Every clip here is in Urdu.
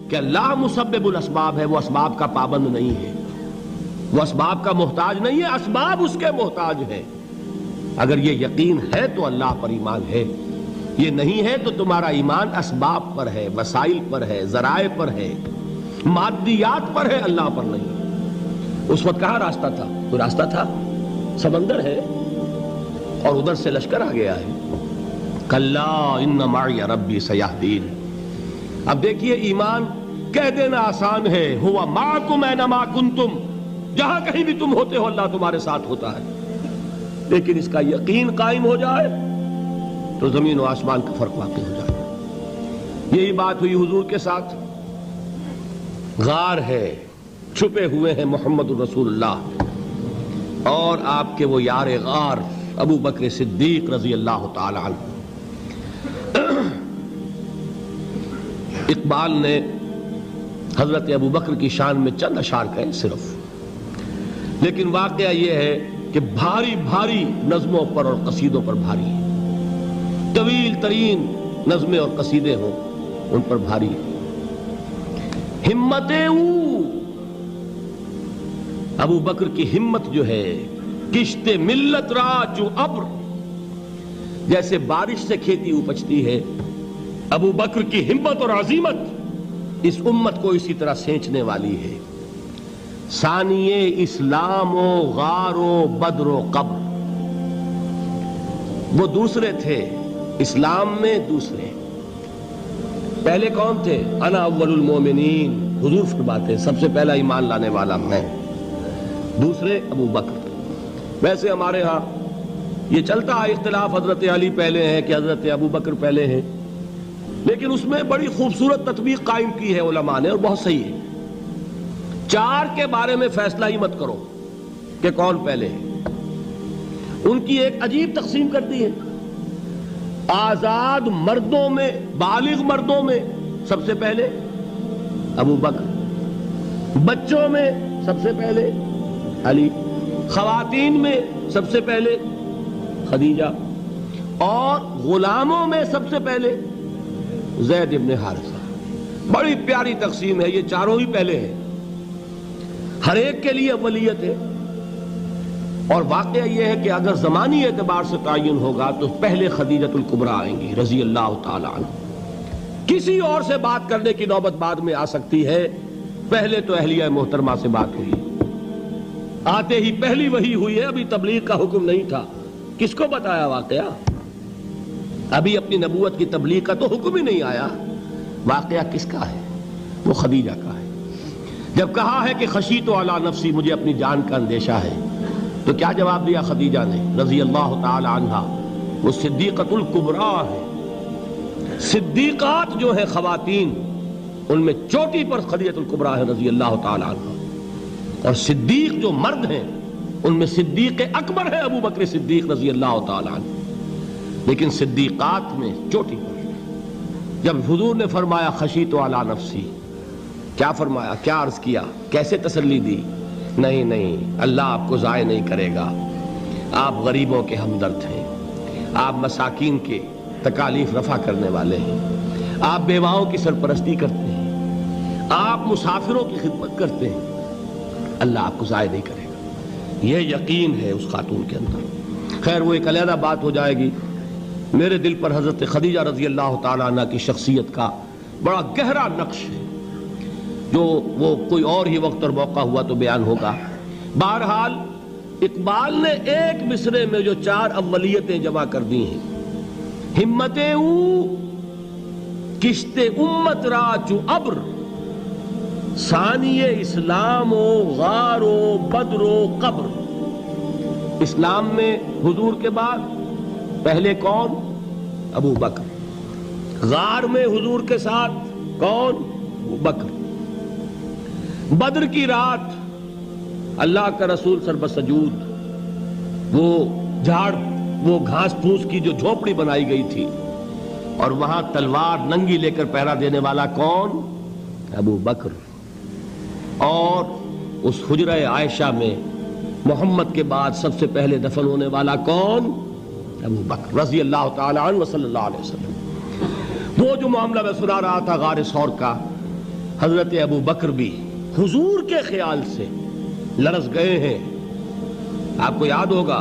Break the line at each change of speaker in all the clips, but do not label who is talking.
کہ اللہ مسبب الاسباب ہے، وہ اسباب کا پابند نہیں ہے، وہ اسباب کا محتاج نہیں ہے، اسباب اس کے محتاج ہیں۔ اگر یہ یقین ہے تو اللہ پر ایمان ہے، یہ نہیں ہے تو تمہارا ایمان اسباب پر ہے، وسائل پر ہے، ذرائع پر ہے، مادیات پر ہے، اللہ پر نہیں۔ اس وقت کہاں راستہ تھا؟ کوئی راستہ تھا؟ سمندر ہے اور ادھر سے لشکر آ گیا ہے۔ کلا ان معی ربی سیہدین۔ اب دیکھیے ایمان کہہ دینا آسان ہے، ہوا معکم اینما کنتم، جہاں کہیں بھی تم ہوتے ہو اللہ تمہارے ساتھ ہوتا ہے، لیکن اس کا یقین قائم ہو جائے تو زمین و آسمان کا فرق واقع ہو جائے۔ یہی بات ہوئی حضور کے ساتھ۔ غار ہے، چھپے ہوئے ہیں محمد الرسول اللہ اور آپ کے وہ یار غار ابو بکر صدیق رضی اللہ تعالی عنہ۔ اقبال نے حضرت ابو بکر کی شان میں چند اشعار کہے صرف، لیکن واقعہ یہ ہے کہ بھاری بھاری نظموں پر اور قصیدوں پر بھاری ہے، طویل ترین نظمیں اور قصیدے ہوں ان پر بھاری ہے۔ ہمت ابو بکر کی ہمت جو ہے، کشت ملت را جو ابر، جیسے بارش سے کھیتی اپجتی ہے، ابو بکر کی ہمت اور عظیمت اس امت کو اسی طرح سینچنے والی ہے۔ ثانی اسلام و غار و بدر و قبر، وہ دوسرے تھے اسلام میں، دوسرے پہلے کون تھے؟ انا اول المومنین، حضور فرماتے ہیں سب سے پہلا ایمان لانے والا میں، دوسرے ابو بکر۔ ویسے ہمارے ہاں یہ چلتا ہے اختلاف، حضرت علی پہلے ہیں کہ حضرت ابو بکر پہلے ہیں، لیکن اس میں بڑی خوبصورت تطبیق قائم کی ہے علماء نے اور بہت صحیح ہے۔ چار کے بارے میں فیصلہ ہی مت کرو کہ کون پہلے ہے، ان کی ایک عجیب تقسیم کر دی ہے۔ آزاد مردوں میں، بالغ مردوں میں سب سے پہلے ابو بکر، بچوں میں سب سے پہلے علی، خواتین میں سب سے پہلے خدیجہ، اور غلاموں میں سب سے پہلے زید ابن حارثہ۔ بڑی پیاری تقسیم ہے، یہ چاروں ہی پہلے ہیں، ہر ایک کے لیے اولیت ہے۔ اور واقعہ یہ ہے کہ اگر زمانی اعتبار سے تعین ہوگا تو پہلے خدیجۃ الکبریٰ آئیں گی رضی اللہ تعالی عنہ۔ کسی اور سے بات کرنے کی نوبت بعد میں آ سکتی ہے، پہلے تو اہلیہ محترمہ سے بات ہوئی، آتے ہی پہلی وحی ہوئی ہے، ابھی تبلیغ کا حکم نہیں تھا۔ کس کو بتایا واقعہ؟ ابھی اپنی نبوت کی تبلیغ کا تو حکم ہی نہیں آیا۔ واقعہ کس کا ہے؟ وہ خدیجہ کا ہے۔ جب کہا ہے کہ خشیت علی نفسی، مجھے اپنی جان کا اندیشہ ہے، تو کیا جواب دیا خدیجہ نے رضی اللہ تعالی عنہا؟ وہ صدیقۃ الکبریٰ ہے۔ صدیقات جو ہے خواتین، ان میں چوٹی پر خدیجۃ الکبریٰ ہے رضی اللہ تعالی عنہا، اور صدیق جو مرد ہیں ان میں صدیق اکبر ہے ابو بکر صدیق رضی اللہ تعالی عنہ، لیکن صدیقات میں چوٹی پر۔ جب حضور نے فرمایا خشیت علی نفسی، کیا فرمایا؟ کیا عرض کیا؟ کیسے تسلی دی؟ نہیں نہیں، اللہ آپ کو ضائع نہیں کرے گا، آپ غریبوں کے ہمدرد ہیں، آپ مساکین کے تکالیف رفع کرنے والے ہیں، آپ بیواؤں کی سرپرستی کرتے ہیں، آپ مسافروں کی خدمت کرتے ہیں، اللہ آپ کو ضائع نہیں کرے گا۔ یہ یقین ہے اس خاتون کے اندر۔ خیر وہ ایک علیحدہ بات ہو جائے گی۔ میرے دل پر حضرت خدیجہ رضی اللہ تعالیٰ عنہ کی شخصیت کا بڑا گہرا نقش ہے، جو وہ کوئی اور ہی وقت اور موقع ہوا تو بیان ہوگا۔ بہرحال اقبال نے ایک مصرے میں جو چار اولیتیں جمع کر دی ہیں، ہمت او کشت امت را چو ابر، ثانی اسلام و غار و بدر و قبر۔ اسلام میں حضور کے بعد پہلے کون؟ ابو بکر۔ غار میں حضور کے ساتھ کون؟ ابو بکر۔ بدر کی رات اللہ کا رسول سربسجود، وہ جھاڑ، وہ گھاس پھوس کی جو جھوپڑی بنائی گئی تھی، اور وہاں تلوار ننگی لے کر پہرا دینے والا کون؟ ابو بکر۔ اور اس حجرہ عائشہ میں محمد کے بعد سب سے پہلے دفن ہونے والا کون؟ ابو بکر رضی اللہ تعالی عنہ وصلی اللہ علیہ وسلم۔ وہ جو معاملہ میں سنا رہا تھا غار ثور کا، حضرت ابو بکر بھی حضور کے خیال سے لرز گئے ہیں. آپ کو یاد ہوگا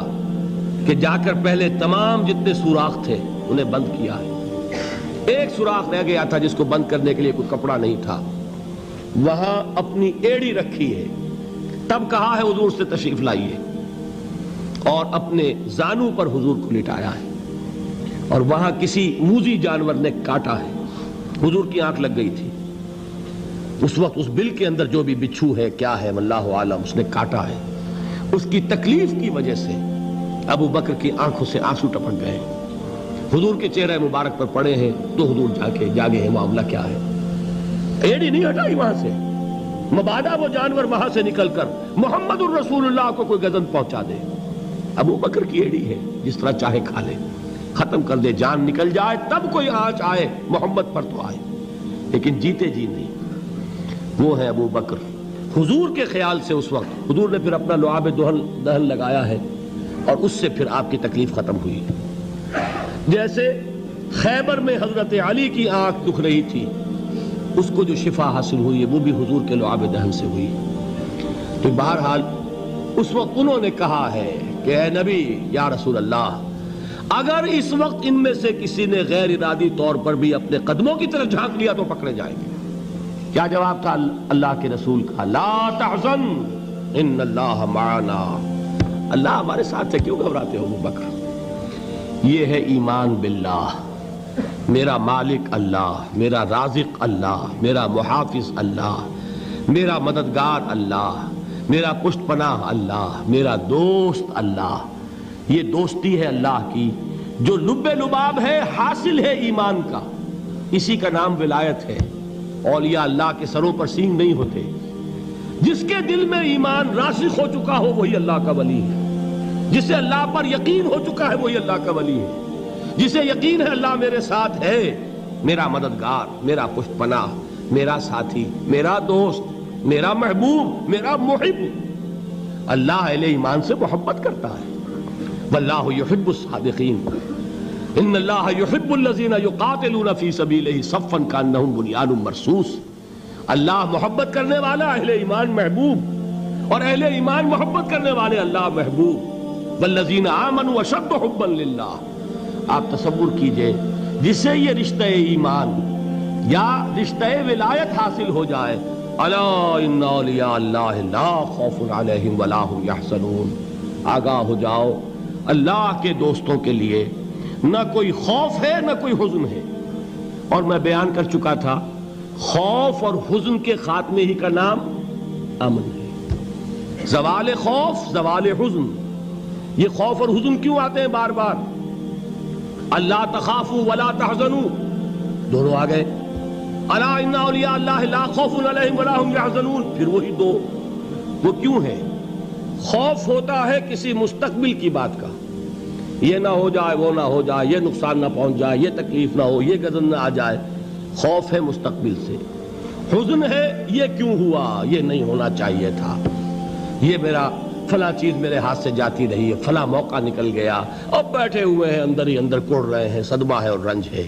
کہ جا کر پہلے تمام جتنے سوراخ تھے انہیں بند کیا ہے. ایک سوراخ رہ گیا تھا جس کو بند کرنے کے لیے کوئی کپڑا نہیں تھا. وہاں اپنی ایڑی رکھی ہے. تب کہا ہے حضور سے تشریف لائیے, اور اپنے زانو پر حضور کو لٹایا ہے. اور وہاں کسی موذی جانور نے کاٹا ہے. حضور کی آنکھ لگ گئی تھی. اس وقت اس بل کے اندر جو بھی بچھو ہے کیا ہے واللہ عالم, اس نے کاٹا ہے. اس کی تکلیف کی وجہ سے ابو بکر کی آنکھوں سے آنسو ٹپک گئے. حضور کے چہرے مبارک پر پڑے ہیں تو حضور جاگے ہیں, معاملہ کیا ہے. ایڑی نہیں ہٹائی وہاں سے, مبادا وہ جانور وہاں سے نکل کر محمد الرسول اللہ کو کوئی گزن پہنچا دے. ابو بکر کی ایڑی ہے, جس طرح چاہے کھا لے, ختم کر دے, جان نکل جائے تب کوئی آنچ آئے محمد پر تو آئے, لیکن جیتے جی نہیں. وہ ہے ابو بکر حضور کے خیال سے. اس وقت حضور نے پھر اپنا لعاب دہن لگایا ہے اور اس سے پھر آپ کی تکلیف ختم ہوئی. جیسے خیبر میں حضرت علی کی آنکھ دکھ رہی تھی, اس کو جو شفا حاصل ہوئی ہے وہ بھی حضور کے لعاب دہن سے ہوئی. تو بہرحال اس وقت انہوں نے کہا ہے کہ اے نبی یا رسول اللہ, اگر اس وقت ان میں سے کسی نے غیر ارادی طور پر بھی اپنے قدموں کی طرف جھانک لیا تو پکڑے جائیں گے. کیا جواب تھا اللہ کے رسول کا؟ لا تحزن ان اللہ معنا. اللہ ہمارے ساتھ ہے, کیوں گھبراتے ہو ابو بکر. یہ ہے ایمان باللہ, میرا مالک اللہ, میرا رازق اللہ, میرا محافظ اللہ, میرا مددگار اللہ, میرا پشت پناہ اللہ, میرا دوست اللہ. یہ دوستی ہے اللہ کی جو لب لباب ہے, حاصل ہے ایمان کا. اسی کا نام ولایت ہے. اولیاء اللہ کے سروں پر سینگ نہیں ہوتے. جس کے دل میں ایمان راسخ ہو چکا ہو وہی اللہ کا ولی ہے. جسے اللہ پر یقین ہو چکا ہے وہی اللہ کا ولی ہے. جسے یقین ہے اللہ میرے ساتھ ہے, میرا مددگار, میرا پشت پناہ, میرا ساتھی, میرا دوست, میرا محبوب, میرا محب. اللہ اہل ایمان سے محبت کرتا ہے. واللہ یحب الصادقین. ان اللہ یحب الذین یقاتلون فی سبیلہ صفا کانہم بنیان مرصوص. اللہ محبت کرنے والا, اہل ایمان محبوب, اور اہل ایمان محبت کرنے والے اللہ محبوب. والذین آمنوا اشد حبا للہ. آپ تصور کیجئے جسے یہ رشتہ ایمان یا رشتہ ولایت حاصل ہو جائے, الا ان اولیاء اللہ لا خوف علیہم ولا هم یحزنون. آگاہ ہو جاؤ, اللہ کے دوستوں کے لیے نہ کوئی خوف ہے نہ کوئی حزن ہے. اور میں بیان کر چکا تھا, خوف اور حزن کے خاتمے ہی کا نام امن ہے. زوال خوف, زوال حزن. یہ خوف اور حزن کیوں آتے ہیں بار بار؟ اللہ تخافوا ولا تحزنوا, دونوں آ گئے. الا ان اولیاء اللہ لا خوف علیہم ولا هم یحزنون, پھر وہی دو. وہ کیوں ہے؟ خوف ہوتا ہے کسی مستقبل کی بات کا, یہ نہ ہو جائے, وہ نہ ہو جائے, یہ نقصان نہ پہنچ جائے, یہ تکلیف نہ ہو, یہ غضب نہ آ جائے. خوف ہے مستقبل سے. حزن ہے یہ کیوں ہوا, یہ نہیں ہونا چاہیے تھا, یہ میرا فلاں چیز میرے ہاتھ سے جاتی رہی ہے, فلاں موقع نکل گیا, اب بیٹھے ہوئے ہیں اندر ہی اندر کڑ رہے ہیں, صدمہ ہے اور رنج ہے.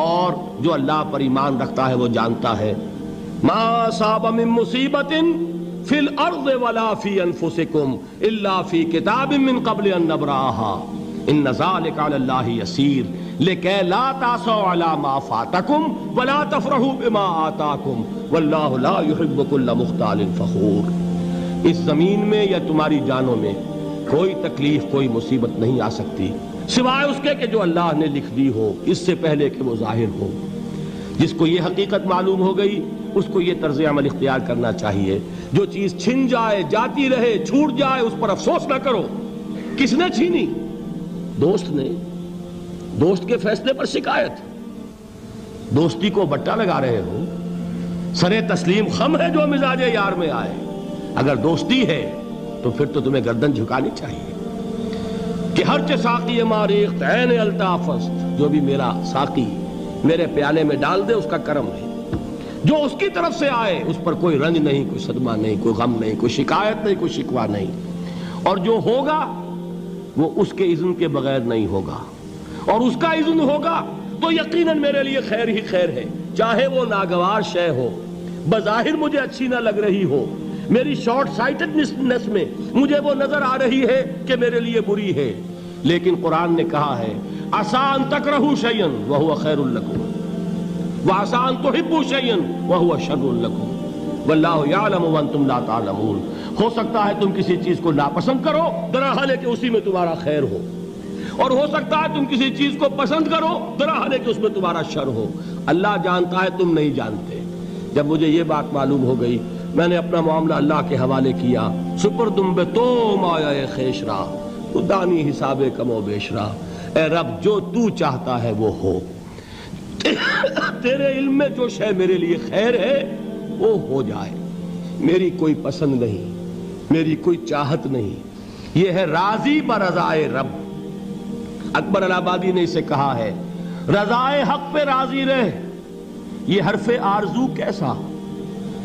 اور جو اللہ پر ایمان رکھتا ہے وہ جانتا ہے ما اصاب من مصیبت فی الارض ولا فی انفسکم الا فی کتاب من قبل ان نبرأها ان ذلک علی اللہ یسیر لکی لا تعصوا علی ما فاتکم ولا تفرحوا بما آتاکم واللہ لا یحب کل مختال فخور. اس زمین میں یا تمہاری جانوں میں کوئی تکلیف, کوئی مصیبت نہیں آ سکتی سوائے اس کے کہ جو اللہ نے لکھ دی ہو, اس سے پہلے کہ وہ ظاہر ہو. جس کو یہ حقیقت معلوم ہو گئی اس کو یہ طرز عمل اختیار کرنا چاہیے. جو چیز چھن جائے, جاتی رہے, چھوٹ جائے, اس پر افسوس نہ کرو. کس نے چھینی؟ دوست نے. دوست کے فیصلے پر شکایت. دوستی کو بٹا لگا رہے ہو, سرے تسلیم خم ہے جو مزاج یار میں آئے. اگر دوستی ہے تو پھر تو تمہیں گردن جھکانی چاہیے کہ ہر چہ ساقی ماریخت عین الطافست, جو بھی میرا ساقی میرے پیالے میں ڈال دے اس کا کرم ہے. جو اس کی طرف سے آئے اس پر کوئی رنج نہیں, کوئی صدمہ نہیں, کوئی غم نہیں, کوئی شکایت نہیں, کوئی شکوہ نہیں. اور جو ہوگا وہ اس کے اذن کے بغیر نہیں ہوگا, اور اس کا اذن ہوگا تو یقیناً میرے لیے خیر ہی خیر ہے, چاہے وہ ناگوار شے ہو, بظاہر مجھے اچھی نہ لگ رہی ہو، میری شارٹ سائٹڈنس میں مجھے وہ نظر آ رہی ہے کہ میرے لیے بری ہے، لیکن قرآن نے کہا ہے عسیٰ ان تکرہوا شیئا وہو خیر لکم وعسیٰ ان تحبوا شیئا وہو شر لکم واللہ یعلم وانتم لا تعلمون۔ ہو سکتا ہے تم کسی چیز کو ناپسند کرو درحال ہے کہ اسی میں تمہارا خیر ہو، اور ہو سکتا ہے تم کسی چیز کو پسند کرو درحال ہے کہ اس میں تمہارا شر ہو۔ اللہ جانتا ہے، تم نہیں جانتے۔ جب مجھے یہ بات معلوم ہو گئی، میں نے اپنا معاملہ اللہ کے حوالے کیا۔ سپردم بے تو مایا خیش را تو دانی حساب کم و بیش را، اے رب جو تو چاہتا ہے وہ ہو، تیرے علم میں جو شے میرے لیے خیر ہے وہ ہو جائے، میری کوئی پسند نہیں، میری کوئی چاہت نہیں، یہ ہے راضی برضائے رب۔ اکبر الہ آبادی نے اسے کہا ہے رضائے حق پہ راضی رہ، یہ حرف آرزو کیسا،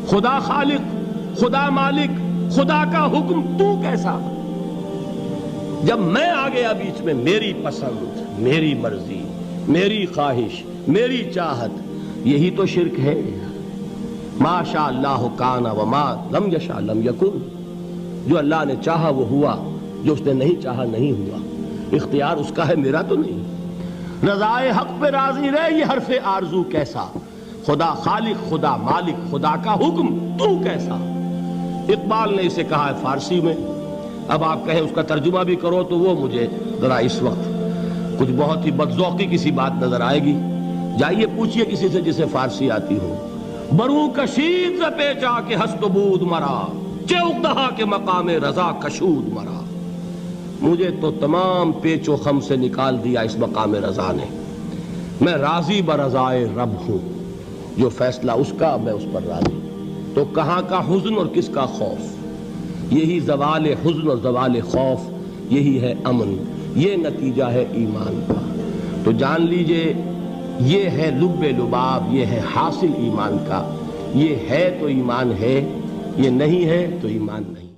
خدا خالق، خدا مالک، خدا کا حکم تو کیسا۔ جب میں آ گیا بیچ میں، میری پسند، میری مرضی، میری خواہش، میری چاہت، یہی تو شرک ہے۔ ما شاء اللہ کان وما لم یشاء لم یکن، جو اللہ نے چاہا وہ ہوا، جو اس نے نہیں چاہا نہیں ہوا، اختیار اس کا ہے، میرا تو نہیں۔ رضائے حق پہ راضی رہ، یہ حرف آرزو کیسا، خدا خالق، خدا مالک، خدا کا حکم تو کیسا۔ اقبال نے اسے کہا ہے فارسی میں، اب آپ کہیں اس کا ترجمہ بھی کرو تو وہ مجھے ذرا اس وقت کچھ بہت ہی بدذوقی کسی بات نظر آئے گی۔ جائیے پوچھئے کسی سے جسے فارسی آتی ہو۔ بروں کشید ز پیچا کے ہست و بود مرا، چے اقدہا کے مقام رضا کشود مرا۔ مجھے تو تمام پیچ و خم سے نکال دیا اس مقام رضا نے، میں راضی برضائے رب ہوں، جو فیصلہ اس کا میں اس پر راضی۔ تو کہاں کا حزن اور کس کا خوف، یہی زوال حزن اور زوال خوف، یہی ہے امن، یہ نتیجہ ہے ایمان کا۔ تو جان لیجئے یہ ہے لب لباب، یہ ہے حاصل ایمان کا، یہ ہے تو ایمان ہے، یہ نہیں ہے تو ایمان نہیں۔